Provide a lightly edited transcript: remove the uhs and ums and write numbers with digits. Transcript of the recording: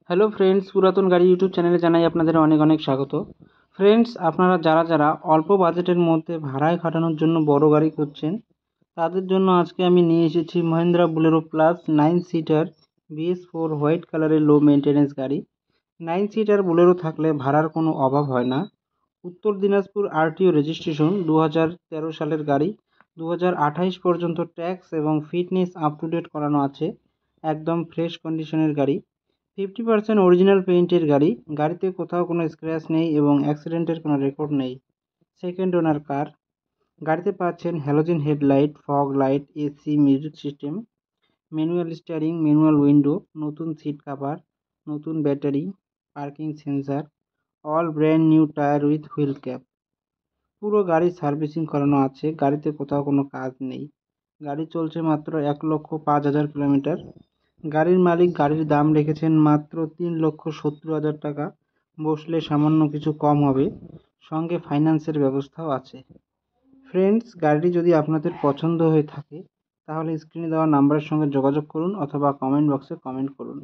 Hello friends, পুরাতন গাড়ি YouTube চ্যানেলে জানাই আপনাদের অনেক অনেক স্বাগত। ফ্রেন্ডস, আপনারা যারা অল্প বাজেটের মধ্যে ভাড়ায় খাটানোর জন্য বড় গাড়ি খুঁজছেন, তাদের জন্য আজকে আমি নিয়ে এসেছি Mahindra Bolero plus 9 seater BS4 white কালারের লো মেনটেন্যান্স গাড়ি। 9 সিটার বোলেরো থাকলে ভাড়ার কোনো অভাব হয় না। উত্তর দিনাজপুর RTO রেজিস্ট্রেশন, 2013 সালের গাড়ি। 2028 পর্যন্ত ট্যাক্স এবং ফিটনেস আপ টু ডেট করানো আছে। একদম ফ্রেশ কন্ডিশনের গাড়ি। 50% অরিজিনাল পেইন্টের গাড়ি। গাড়িতে কোথাও কোনো স্ক্র্যাচ নেই এবং অ্যাক্সিডেন্টের কোনো রেকর্ড নেই। Second owner car. গাড়িতে পাচ্ছেন halogen headlight, fog light, AC, music system, manual steering, manual window, নতুন সিট কভার, নতুন battery, parking sensor, all brand new tyre with wheel cap. পুরো গাড়ি সার্ভিসিং করানো আছে, গাড়িতে কোথাও কোনো কাজ নেই। গাড়ি চলছে মাত্র 1,05,000 কিলোমিটার। গাড়ির মালিক গাড়ির দাম রেখেছেন মাত্র 3,70,000 টাকা। বসলে সামান্য কিছু কম হবে, সঙ্গে ফাইন্যান্সের ব্যবস্থাও আছে। ফ্রেন্ডস, গাড়িটি যদি আপনাদের পছন্দ হয়ে থাকে তাহলে স্ক্রিনে দেওয়া নাম্বারের সঙ্গে যোগাযোগ করুন অথবা কমেন্ট বক্সে কমেন্ট করুন।